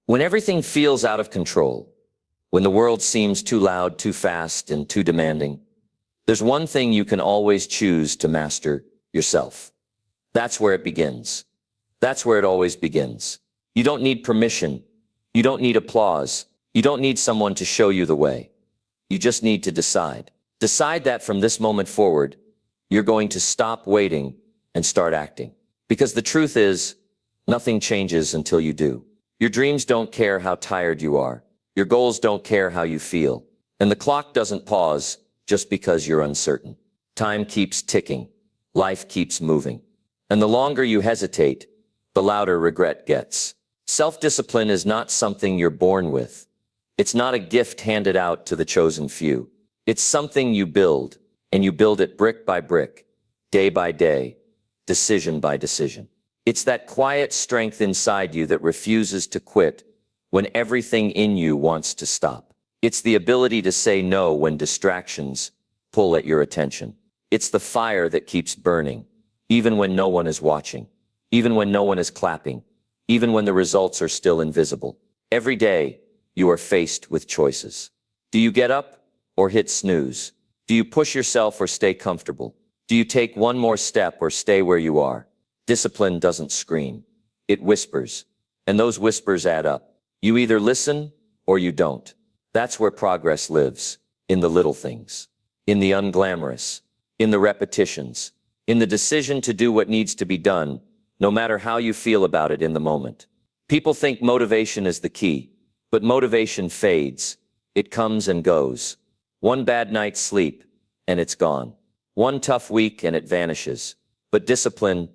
When everything feels out of control, when the world seems too loud, too fast, and too demanding, there's one thing you can always choose to master: yourself. That's where it begins. That's where it always begins. You don't need permission. You don't need applause. You don't need someone to show you the way. You just need to decide. Decide that from this moment forward, you're going to stop waiting and start acting. Because the truth is, nothing changes until you do. Your dreams don't care how tired you are. Your goals don't care how you feel. And the clock doesn't pause just because you're uncertain. Time keeps ticking. Life keeps moving. And the longer you hesitate, the louder regret gets. Self-discipline is not something you're born with. It's not a gift handed out to the chosen few. It's something you build, and you build it brick by brick, day by day, decision by decision. It's that quiet strength inside you that refuses to quit when everything in you wants to stop. It's the ability to say no when distractions pull at your attention. It's the fire that keeps burning, even when no one is watching, even when no one is clapping, even when the results are still invisible. Every day, you are faced with choices. Do you get up or hit snooze? Do you push yourself or stay comfortable? Do you take one more step or stay where you are? Discipline doesn't scream. It whispers. And those whispers add up. You either listen or you don't. That's where progress lives. In the little things. In the unglamorous. In the repetitions. In the decision to do what needs to be done, no matter how you feel about it in the moment. People think motivation is the key, but motivation fades. It comes and goes. One bad night's sleep, and it's gone. One tough week, and it vanishes. But discipline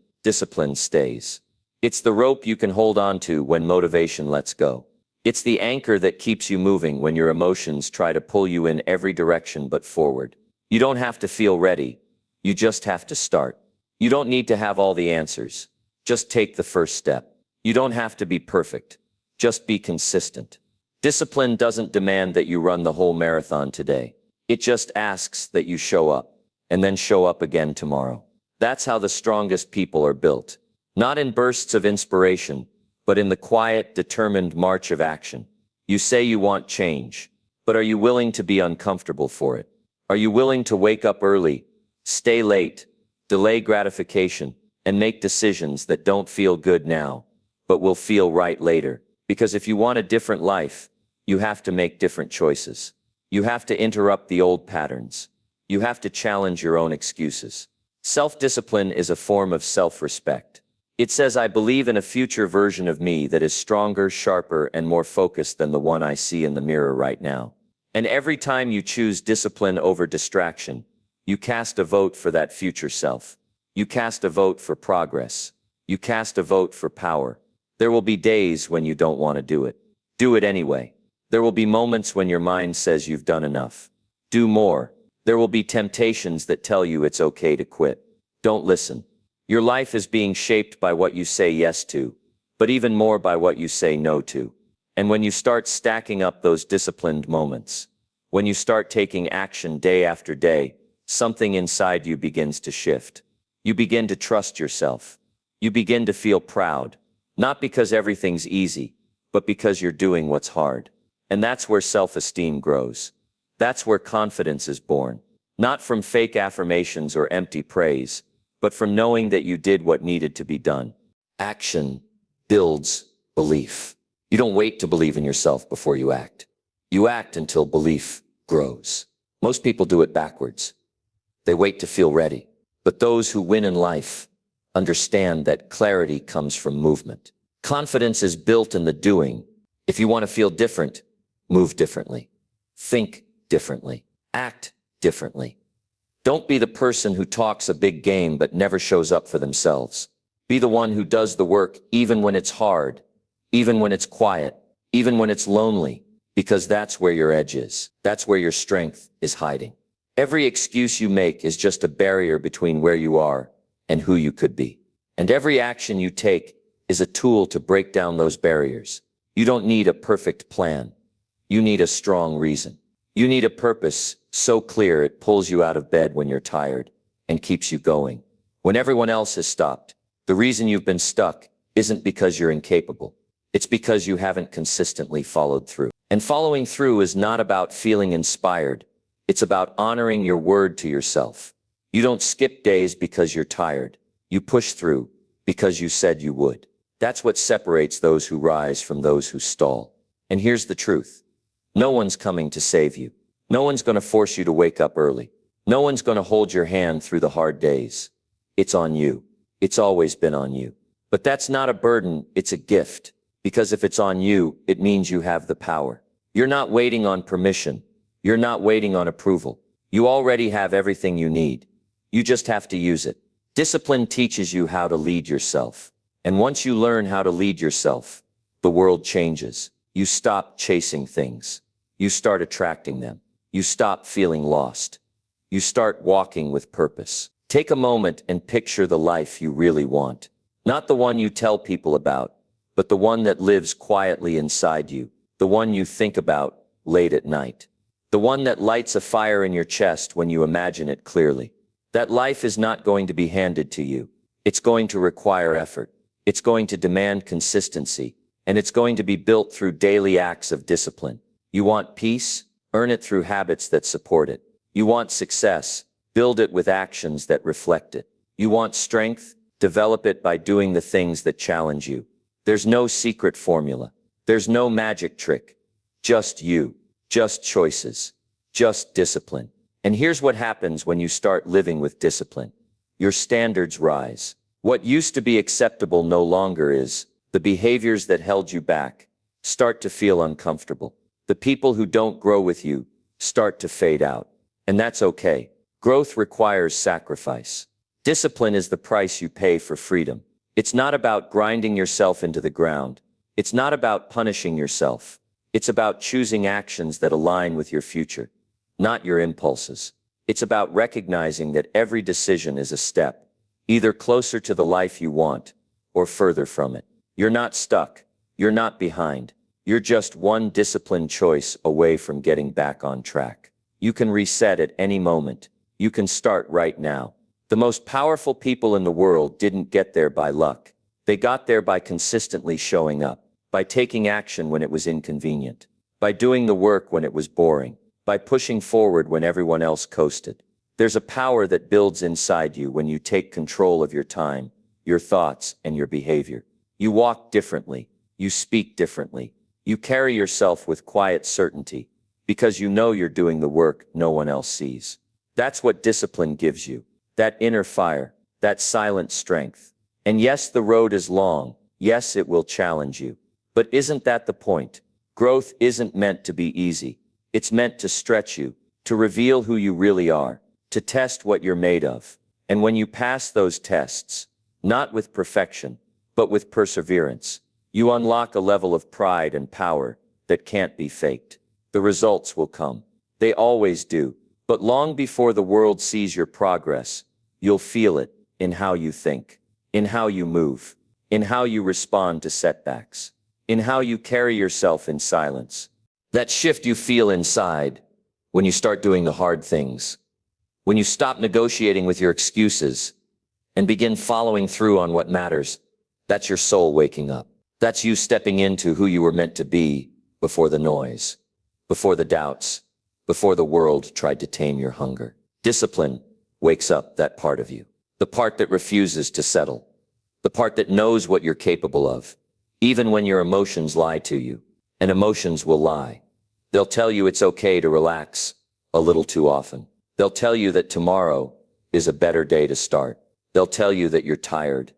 stays. It's the rope you can hold on to when motivation lets go. It's the anchor that keeps you moving when your emotions try to pull you in every direction but forward. You don't have to feel ready. You just have to start. You don't need to have all the answers. Just take the first step. You don't have to be perfect. Just be consistent. Discipline doesn't demand that you run the whole marathon today. It just asks that you show up, and then show up again tomorrow. That's how the strongest people are built. Not in bursts of inspiration, but in the quiet, determined march of action. You say you want change, but are you willing to be uncomfortable for it? Are you willing to wake up early, stay late, delay gratification, and make decisions that don't feel good now, but will feel right later? Because if you want a different life, you have to make different choices. You have to interrupt the old patterns. You have to challenge your own excuses. Self-discipline is a form of self-respect. It says, I believe in a future version of me that is stronger, sharper, and more focused than the one I see in the mirror right now. And every time you choose discipline over distraction, you cast a vote for that future self. You cast a vote for progress. You cast a vote for power. There will be days when you don't want to do it. Do it anyway. There will be moments when your mind says you've done enough. Do more. There will be temptations that tell you it's okay to quit. Don't listen. Your life is being shaped by what you say yes to, but even more by what you say no to. And when you start stacking up those disciplined moments, when you start taking action day after day, something inside you begins to shift. You begin to trust yourself. You begin to feel proud, not because everything's easy, but because you're doing what's hard. And that's where self-esteem grows. That's where confidence is born. Not from fake affirmations or empty praise, but from knowing that you did what needed to be done. Action builds belief. You don't wait to believe in yourself before you act. You act until belief grows. Most people do it backwards. They wait to feel ready. But those who win in life understand that clarity comes from movement. Confidence is built in the doing. If you want to feel different, move differently. Think differently. Act differently. Don't be the person who talks a big game but never shows up for themselves. Be the one who does the work even when it's hard, even when it's quiet, even when it's lonely, because that's where your edge is. That's where your strength is hiding. Every excuse you make is just a barrier between where you are and who you could be. And every action you take is a tool to break down those barriers. You don't need a perfect plan. You need a strong reason. You need a purpose so clear it pulls you out of bed when you're tired and keeps you going. When everyone else has stopped, the reason you've been stuck isn't because you're incapable. It's because you haven't consistently followed through. And following through is not about feeling inspired. It's about honoring your word to yourself. You don't skip days because you're tired. You push through because you said you would. That's what separates those who rise from those who stall. And here's the truth. No one's coming to save you. No one's going to force you to wake up early. No one's going to hold your hand through the hard days. It's on you. It's always been on you. But that's not a burden, it's a gift. Because if it's on you, it means you have the power. You're not waiting on permission. You're not waiting on approval. You already have everything you need. You just have to use it. Discipline teaches you how to lead yourself. And once you learn how to lead yourself, the world changes. You stop chasing things. You start attracting them. You stop feeling lost. You start walking with purpose. Take a moment and picture the life you really want. Not the one you tell people about, but the one that lives quietly inside you. The one you think about late at night. The one that lights a fire in your chest when you imagine it clearly. That life is not going to be handed to you. It's going to require effort. It's going to demand consistency. And it's going to be built through daily acts of discipline. You want peace? Earn it through habits that support it. You want success? Build it with actions that reflect it. You want strength? Develop it by doing the things that challenge you. There's no secret formula. There's no magic trick. Just you. Just choices. Just discipline. And here's what happens when you start living with discipline. Your standards rise. What used to be acceptable no longer is. The behaviors that held you back start to feel uncomfortable. The people who don't grow with you start to fade out. And that's okay. Growth requires sacrifice. Discipline is the price you pay for freedom. It's not about grinding yourself into the ground. It's not about punishing yourself. It's about choosing actions that align with your future, not your impulses. It's about recognizing that every decision is a step, either closer to the life you want or further from it. You're not stuck. You're not behind. You're just one disciplined choice away from getting back on track. You can reset at any moment. You can start right now. The most powerful people in the world didn't get there by luck. They got there by consistently showing up, by taking action when it was inconvenient, by doing the work when it was boring, by pushing forward when everyone else coasted. There's a power that builds inside you when you take control of your time, your thoughts, and your behavior. You walk differently. You speak differently. You carry yourself with quiet certainty because you know you're doing the work no one else sees. That's what discipline gives you. That inner fire, that silent strength. And yes, the road is long. Yes, it will challenge you. But isn't that the point? Growth isn't meant to be easy. It's meant to stretch you, to reveal who you really are, to test what you're made of. And when you pass those tests, not with perfection, but with perseverance, you unlock a level of pride and power that can't be faked. The results will come. They always do. But long before the world sees your progress, you'll feel it in how you think, in how you move, in how you respond to setbacks, in how you carry yourself in silence. That shift you feel inside when you start doing the hard things, when you stop negotiating with your excuses and begin following through on what matters, that's your soul waking up. That's you stepping into who you were meant to be before the noise, before the doubts, before the world tried to tame your hunger. Discipline wakes up that part of you, the part that refuses to settle, the part that knows what you're capable of, even when your emotions lie to you. And emotions will lie. They'll tell you it's okay to relax a little too often. They'll tell you that tomorrow is a better day to start. They'll tell you that you're tired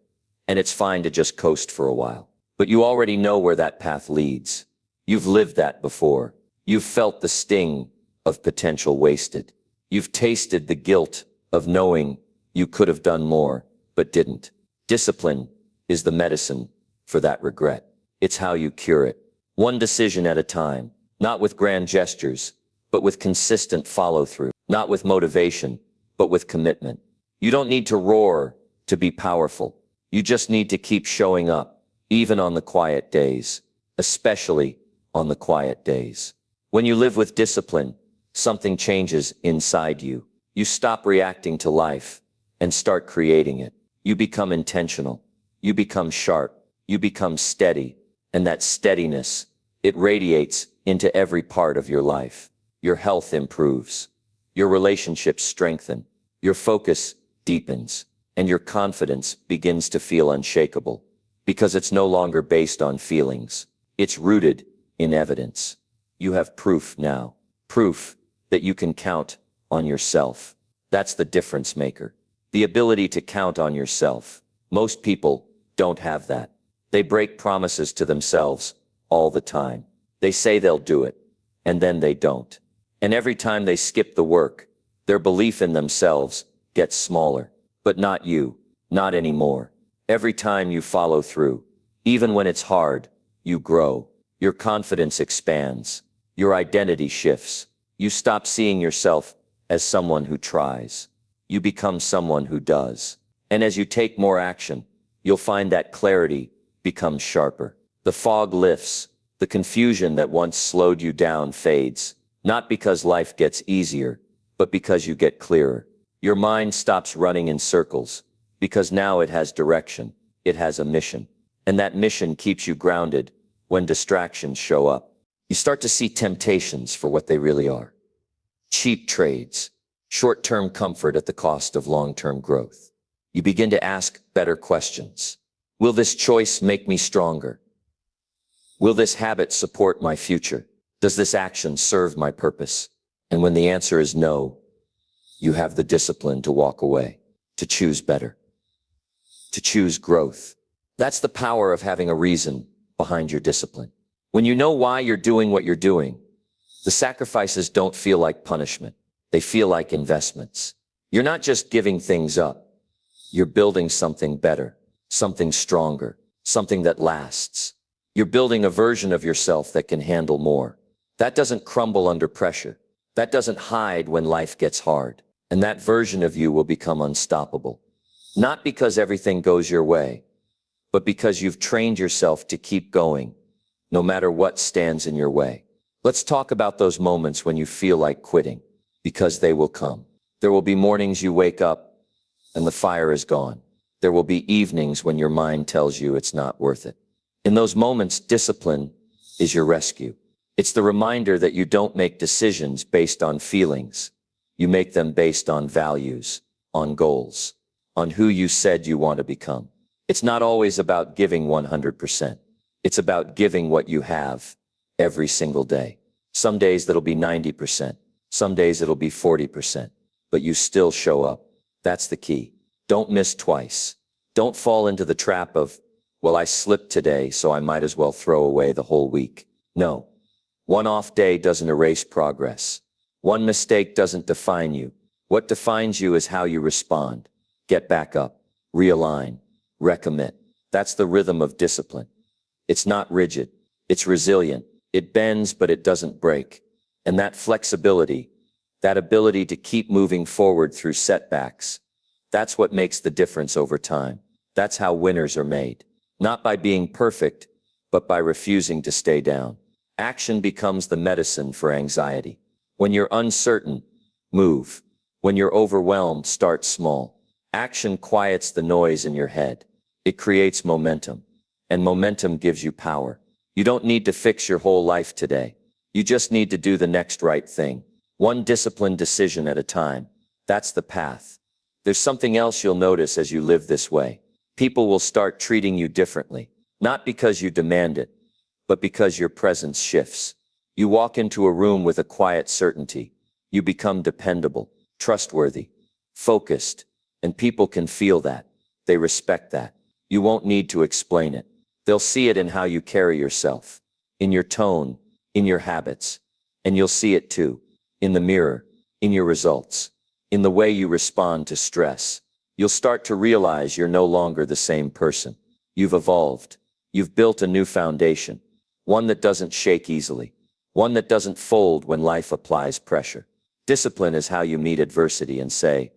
and it's fine to just coast for a while. But you already know where that path leads. You've lived that before. You've felt the sting of potential wasted. You've tasted the guilt of knowing you could have done more, but didn't. Discipline is the medicine for that regret. It's how you cure it. One decision at a time, not with grand gestures, but with consistent follow-through, not with motivation, but with commitment. You don't need to roar to be powerful. You just need to keep showing up, even on the quiet days, especially on the quiet days. When you live with discipline, something changes inside you. You stop reacting to life and start creating it. You become intentional. You become sharp. You become steady. And that steadiness, it radiates into every part of your life. Your health improves. Your relationships strengthen. Your focus deepens. And your confidence begins to feel unshakable. Because it's no longer based on feelings. It's rooted in evidence. You have proof now. Proof that you can count on yourself. That's the difference maker. The ability to count on yourself. Most people don't have that. They break promises to themselves all the time. They say they'll do it, and then they don't. And every time they skip the work, their belief in themselves gets smaller. But not you, not anymore. Every time you follow through, even when it's hard, you grow. Your confidence expands. Your identity shifts. You stop seeing yourself as someone who tries. You become someone who does. And as you take more action, you'll find that clarity becomes sharper. The fog lifts. The confusion that once slowed you down fades. Not because life gets easier, but because you get clearer. Your mind stops running in circles, because now it has direction. It has a mission. And that mission keeps you grounded when distractions show up. You start to see temptations for what they really are. Cheap trades, short-term comfort at the cost of long-term growth. You begin to ask better questions. Will this choice make me stronger? Will this habit support my future? Does this action serve my purpose? And when the answer is no, you have the discipline to walk away, to choose better, to choose growth. That's the power of having a reason behind your discipline. When you know why you're doing what you're doing, the sacrifices don't feel like punishment. They feel like investments. You're not just giving things up. You're building something better, something stronger, something that lasts. You're building a version of yourself that can handle more. That doesn't crumble under pressure. That doesn't hide when life gets hard. And that version of you will become unstoppable. Not because everything goes your way, but because you've trained yourself to keep going, no matter what stands in your way. Let's talk about those moments when you feel like quitting, because they will come. There will be mornings you wake up and the fire is gone. There will be evenings when your mind tells you it's not worth it. In those moments, discipline is your rescue. It's the reminder that you don't make decisions based on feelings. You make them based on values, on goals, on who you said you want to become. It's not always about giving 100%. It's about giving what you have every single day. Some days that'll be 90%. Some days it'll be 40%. But you still show up. That's the key. Don't miss twice. Don't fall into the trap of, well, I slipped today, so I might as well throw away the whole week. No. One off day doesn't erase progress. One mistake doesn't define you. What defines you is how you respond. Get back up, realign, recommit. That's the rhythm of discipline. It's not rigid. It's resilient. It bends, but it doesn't break. And that flexibility, that ability to keep moving forward through setbacks, that's what makes the difference over time. That's how winners are made. Not by being perfect, but by refusing to stay down. Action becomes the medicine for anxiety. When you're uncertain, move. When you're overwhelmed, start small. Action quiets the noise in your head. It creates momentum. And momentum gives you power. You don't need to fix your whole life today. You just need to do the next right thing. One disciplined decision at a time. That's the path. There's something else you'll notice as you live this way. People will start treating you differently. Not because you demand it, but because your presence shifts. You walk into a room with a quiet certainty. You become dependable, trustworthy, focused, and people can feel that. They respect that. You won't need to explain it. They'll see it in how you carry yourself, in your tone, in your habits, and you'll see it too, in the mirror, in your results, in the way you respond to stress. You'll start to realize you're no longer the same person. You've evolved. You've built a new foundation, one that doesn't shake easily. One that doesn't fold when life applies pressure. Discipline is how you meet adversity and say,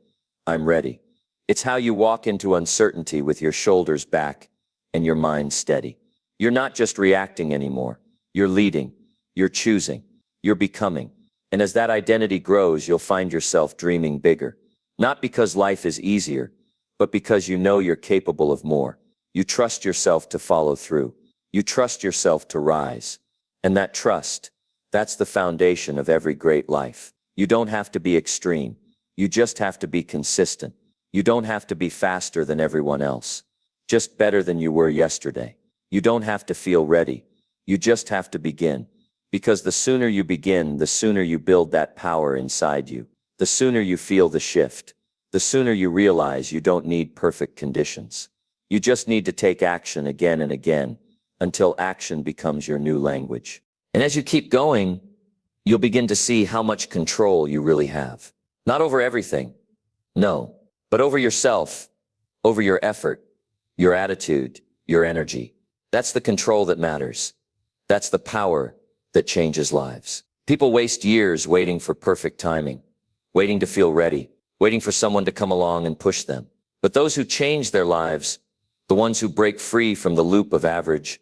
I'm ready. It's how you walk into uncertainty with your shoulders back and your mind steady. You're not just reacting anymore. You're leading. You're choosing. You're becoming. And as that identity grows, you'll find yourself dreaming bigger. Not because life is easier, but because you know you're capable of more. You trust yourself to follow through. You trust yourself to rise. And that trust, that's the foundation of every great life. You don't have to be extreme. You just have to be consistent. You don't have to be faster than everyone else. Just better than you were yesterday. You don't have to feel ready. You just have to begin. Because the sooner you begin, the sooner you build that power inside you. The sooner you feel the shift. The sooner you realize you don't need perfect conditions. You just need to take action again and again, until action becomes your new language. And as you keep going, you'll begin to see how much control you really have. Not over everything, no, but over yourself, over your effort, your attitude, your energy. That's the control that matters. That's the power that changes lives. People waste years waiting for perfect timing, waiting to feel ready, waiting for someone to come along and push them. But those who change their lives, the ones who break free from the loop of average,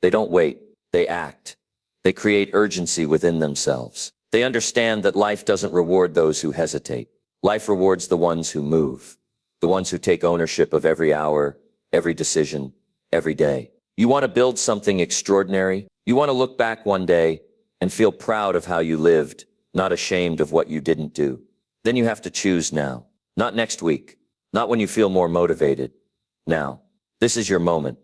they don't wait, they act. They create urgency within themselves. They understand that life doesn't reward those who hesitate. Life rewards the ones who move, the ones who take ownership of every hour, every decision, every day. You want to build something extraordinary? You want to look back one day and feel proud of how you lived, not ashamed of what you didn't do. Then you have to choose now, not next week, not when you feel more motivated. Now, this is your moment,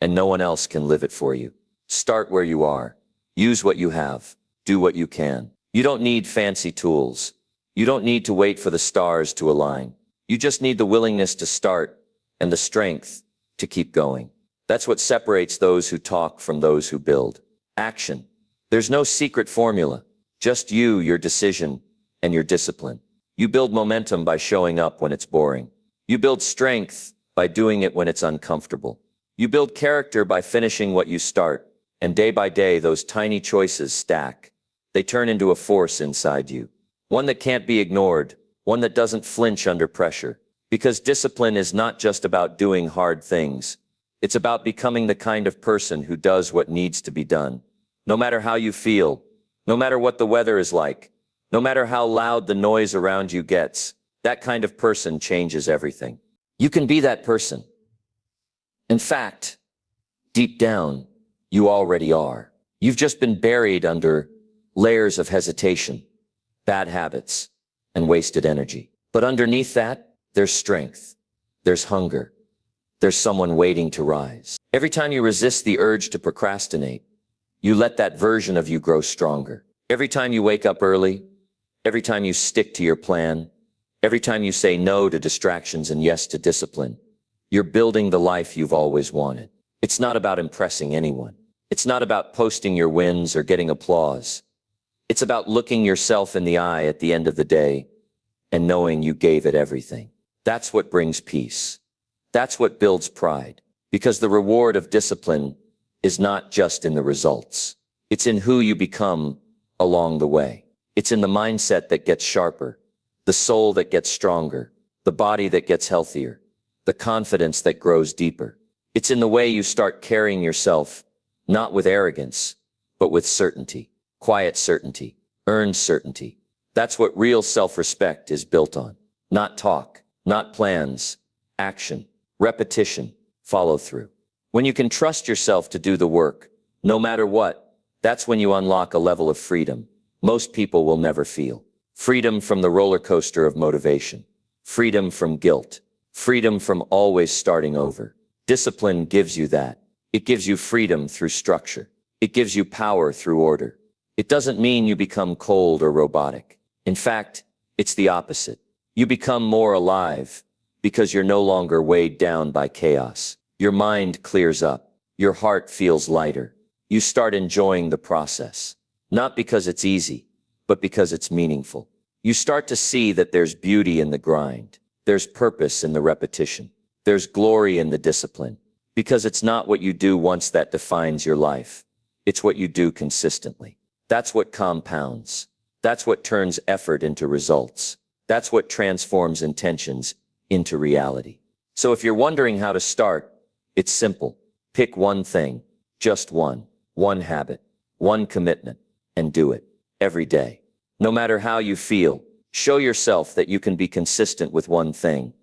and no one else can live it for you. Start where you are. Use what you have. Do what you can. You don't need fancy tools. You don't need to wait for the stars to align. You just need the willingness to start and the strength to keep going. That's what separates those who talk from those who build. Action. There's no secret formula. Just you, your decision, and your discipline. You build momentum by showing up when it's boring. You build strength by doing it when it's uncomfortable. You build character by finishing what you start. And day by day, those tiny choices stack. They turn into a force inside you. One that can't be ignored. One that doesn't flinch under pressure. Because discipline is not just about doing hard things. It's about becoming the kind of person who does what needs to be done. No matter how you feel, no matter what the weather is like, no matter how loud the noise around you gets, that kind of person changes everything. You can be that person. In fact, deep down, you already are. You've just been buried under layers of hesitation, bad habits, and wasted energy. But underneath that, there's strength. There's hunger. There's someone waiting to rise. Every time you resist the urge to procrastinate, you let that version of you grow stronger. Every time you wake up early, every time you stick to your plan, every time you say no to distractions and yes to discipline, you're building the life you've always wanted. It's not about impressing anyone. It's not about posting your wins or getting applause. It's about looking yourself in the eye at the end of the day and knowing you gave it everything. That's what brings peace. That's what builds pride. Because the reward of discipline is not just in the results. It's in who you become along the way. It's in the mindset that gets sharper, the soul that gets stronger, the body that gets healthier, the confidence that grows deeper. It's in the way you start carrying yourself, not with arrogance, but with certainty, quiet certainty, earned certainty. That's what real self-respect is built on. Not talk, not plans, action, repetition, follow through. When you can trust yourself to do the work, no matter what, that's when you unlock a level of freedom most people will never feel. Freedom from the roller coaster of motivation. Freedom from guilt. Freedom from always starting over. Discipline gives you that. It gives you freedom through structure. It gives you power through order. It doesn't mean you become cold or robotic. In fact, it's the opposite. You become more alive because you're no longer weighed down by chaos. Your mind clears up. Your heart feels lighter. You start enjoying the process. Not because it's easy, but because it's meaningful. You start to see that there's beauty in the grind. There's purpose in the repetition. There's glory in the discipline. Because it's not what you do once that defines your life. It's what you do consistently. That's what compounds. That's what turns effort into results. That's what transforms intentions into reality. So if you're wondering how to start, it's simple. Pick one thing, just one habit, one commitment, and do it every day. No matter how you feel, show yourself that you can be consistent with one thing,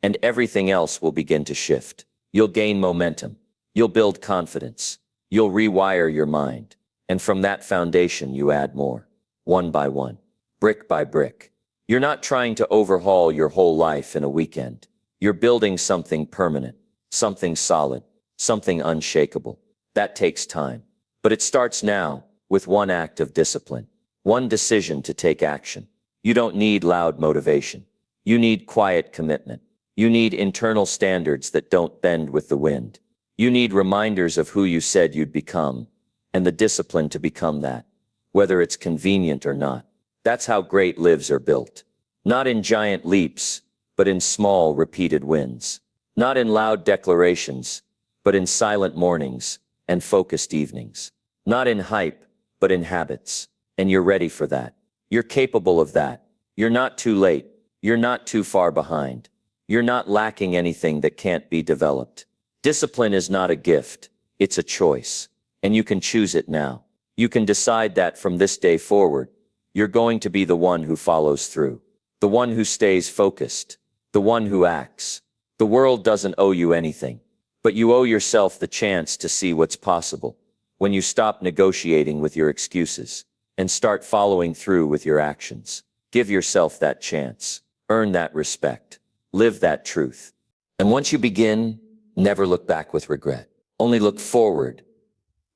and everything else will begin to shift. You'll gain momentum. You'll build confidence. You'll rewire your mind. And from that foundation, you add more. One by one. Brick by brick. You're not trying to overhaul your whole life in a weekend. You're building something permanent, something solid, something unshakable. That takes time. But it starts now with one act of discipline, one decision to take action. You don't need loud motivation. You need quiet commitment. You need internal standards that don't bend with the wind. You need reminders of who you said you'd become, and the discipline to become that, whether it's convenient or not. That's how great lives are built. Not in giant leaps, but in small, repeated wins. Not in loud declarations, but in silent mornings and focused evenings. Not in hype, but in habits. And you're ready for that. You're capable of that. You're not too late. You're not too far behind. You're not lacking anything that can't be developed. Discipline is not a gift. It's a choice. And you can choose it now. You can decide that from this day forward, you're going to be the one who follows through. The one who stays focused. The one who acts. The world doesn't owe you anything, but you owe yourself the chance to see what's possible when you stop negotiating with your excuses and start following through with your actions. Give yourself that chance. Earn that respect. Live that truth. And once you begin, never look back with regret. Only look forward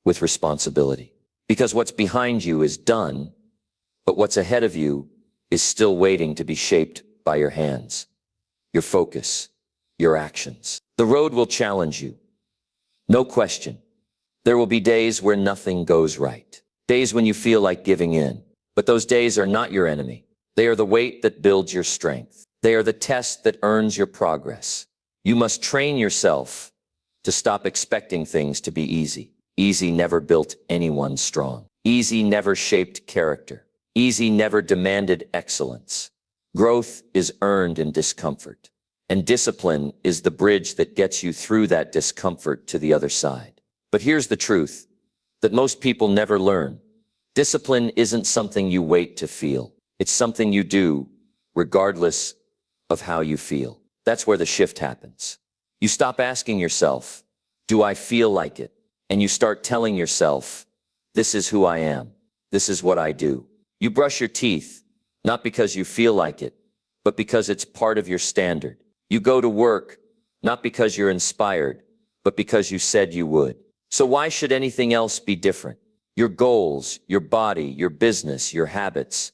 with responsibility. Because what's behind you is done, but what's ahead of you is still waiting to be shaped by your hands, your focus, your actions. The road will challenge you. No question. There will be days where nothing goes right. Days when you feel like giving in. But those days are not your enemy. They are the weight that builds your strength. They are the test that earns your progress. You must train yourself to stop expecting things to be easy. Easy never built anyone strong. Easy never shaped character. Easy never demanded excellence. Growth is earned in discomfort. And discipline is the bridge that gets you through that discomfort to the other side. But here's the truth that most people never learn. Discipline isn't something you wait to feel. It's something you do regardless of how you feel. That's where the shift happens. You stop asking yourself, do I feel like it? And you start telling yourself, this is who I am. This is what I do. You brush your teeth, not because you feel like it, but because it's part of your standard. You go to work, not because you're inspired, but because you said you would. So why should anything else be different? Your goals, your body, your business, your habits,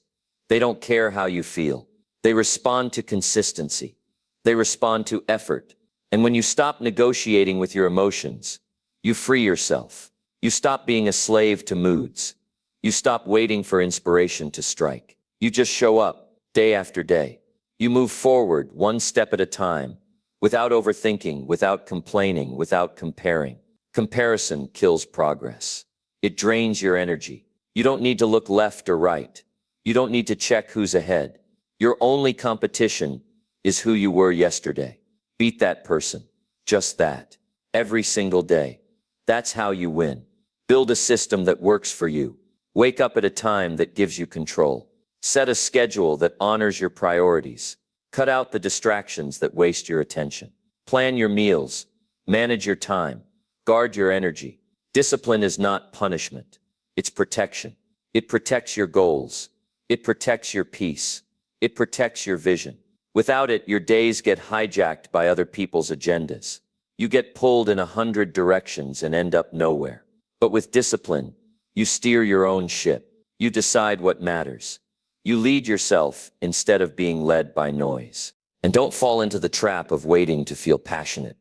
they don't care how you feel. They respond to consistency. They respond to effort. And when you stop negotiating with your emotions, you free yourself. You stop being a slave to moods. You stop waiting for inspiration to strike. You just show up day after day. You move forward one step at a time, without overthinking, without complaining, without comparing. Comparison kills progress. It drains your energy. You don't need to look left or right. You don't need to check who's ahead. Your only competition is who you were yesterday. Beat that person. Just that. Every single day. That's how you win. Build a system that works for you. Wake up at a time that gives you control. Set a schedule that honors your priorities. Cut out the distractions that waste your attention. Plan your meals. Manage your time. Guard your energy. Discipline is not punishment. It's protection. It protects your goals. It protects your peace. It protects your vision. Without it, your days get hijacked by other people's agendas. You get pulled in 100 directions and end up nowhere. But with discipline, you steer your own ship. You decide what matters. You lead yourself instead of being led by noise. And don't fall into the trap of waiting to feel passionate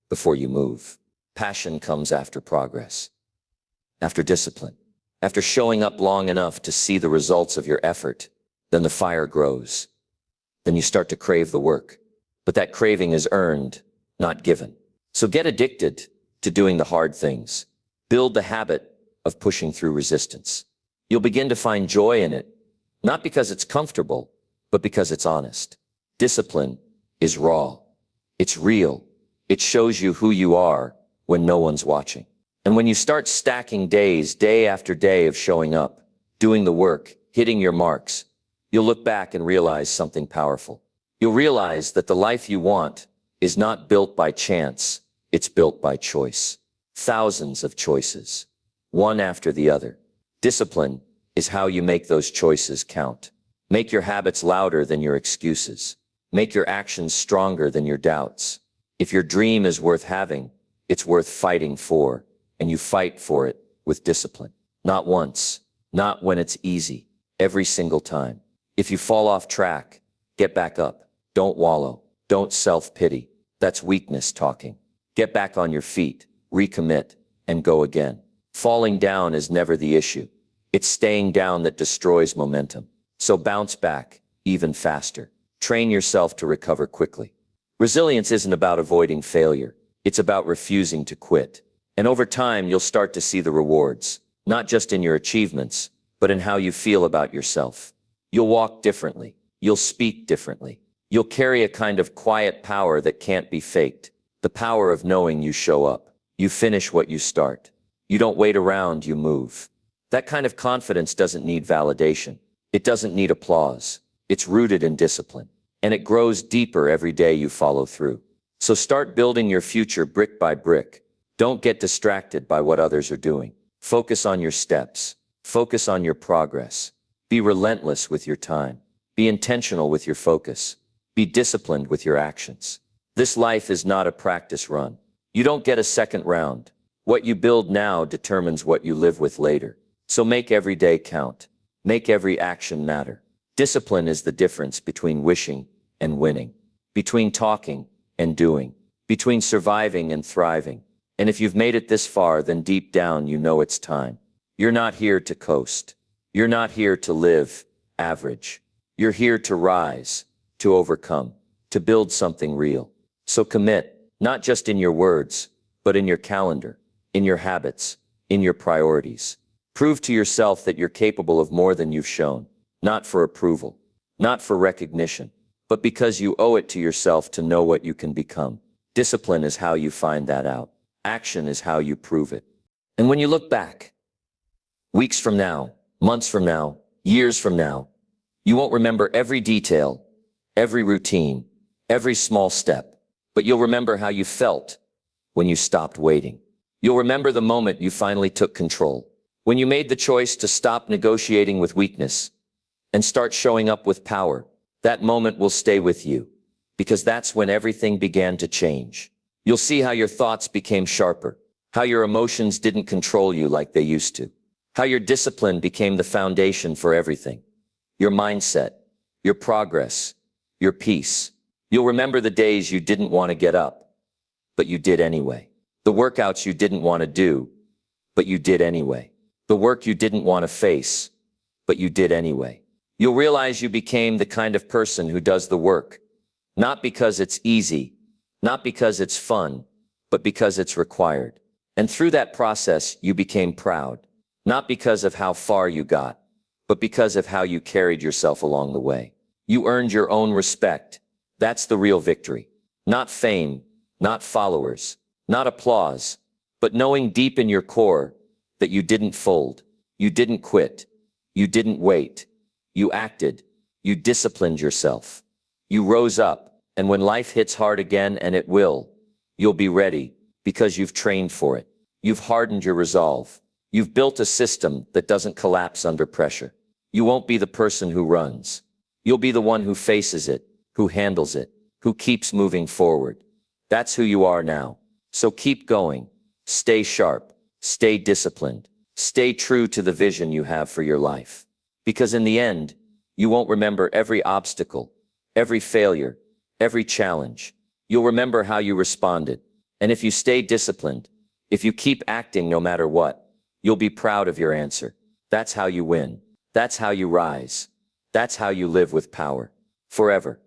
before you move. Passion comes after progress, after discipline, after showing up long enough to see the results of your effort. Then the fire grows. Then you start to crave the work. But that craving is earned, not given. So get addicted to doing the hard things. Build the habit of pushing through resistance. You'll begin to find joy in it, not because it's comfortable, but because it's honest. Discipline is raw. It's real. It shows you who you are when no one's watching. And when you start stacking days, day after day of showing up, doing the work, hitting your marks, you'll look back and realize something powerful. You'll realize that the life you want is not built by chance, it's built by choice. Thousands of choices. one after the other. Discipline is how you make those choices count. Make your habits louder than your excuses. Make your actions stronger than your doubts. If your dream is worth having, it's worth fighting for, and you fight for it with discipline. Not once, not when it's easy, every single time. If you fall off track, get back up. Don't wallow. Don't self-pity. That's weakness talking. Get back on your feet, recommit, and go again. Falling down is never the issue. It's staying down that destroys momentum. So bounce back, even faster. Train yourself to recover quickly. Resilience isn't about avoiding failure. It's about refusing to quit. And over time, you'll start to see the rewards, not just in your achievements, but in how you feel about yourself. You'll walk differently. You'll speak differently. You'll carry a kind of quiet power that can't be faked. The power of knowing you show up. You finish what you start. You don't wait around, you move. That kind of confidence doesn't need validation. It doesn't need applause. It's rooted in discipline. And it grows deeper every day you follow through. So start building your future brick by brick. Don't get distracted by what others are doing. Focus on your steps. Focus on your progress. Be relentless with your time. Be intentional with your focus. Be disciplined with your actions. This life is not a practice run. You don't get a second round. What you build now determines what you live with later. So make every day count. Make every action matter. Discipline is the difference between wishing and winning, between talking and doing, between surviving and thriving. And if you've made it this far, then deep down you know it's time. You're not here to coast. You're not here to live average. You're here to rise, to overcome, to build something real. So commit, not just in your words, but in your calendar, in your habits, in your priorities. Prove to yourself that you're capable of more than you've shown, not for approval, not for recognition, but because you owe it to yourself to know what you can become. Discipline is how you find that out. Action is how you prove it. And when you look back, weeks from now, months from now, years from now, you won't remember every detail, every routine, every small step, but you'll remember how you felt when you stopped waiting. You'll remember the moment you finally took control, when you made the choice to stop negotiating with weakness and start showing up with power. That moment will stay with you, because that's when everything began to change. You'll see how your thoughts became sharper, how your emotions didn't control you like they used to, how your discipline became the foundation for everything. Your mindset, your progress, your peace. You'll remember the days you didn't want to get up, but you did anyway. The workouts you didn't want to do, but you did anyway. The work you didn't want to face, but you did anyway. You'll realize you became the kind of person who does the work, not because it's easy, not because it's fun, but because it's required. And through that process, you became proud, not because of how far you got, but because of how you carried yourself along the way. You earned your own respect. That's the real victory. Not fame, not followers, not applause, but knowing deep in your core that you didn't fold, you didn't quit, you didn't wait, you acted, you disciplined yourself. You rose up, and when life hits hard again, and it will, you'll be ready because you've trained for it. You've hardened your resolve. You've built a system that doesn't collapse under pressure. You won't be the person who runs. You'll be the one who faces it, who handles it, who keeps moving forward. That's who you are now. So keep going. Stay sharp. Stay disciplined. Stay true to the vision you have for your life. Because in the end, you won't remember every obstacle, every failure, every challenge. You'll remember how you responded. And if you stay disciplined, if you keep acting no matter what, you'll be proud of your answer. That's how you win. That's how you rise. That's how you live with power. Forever.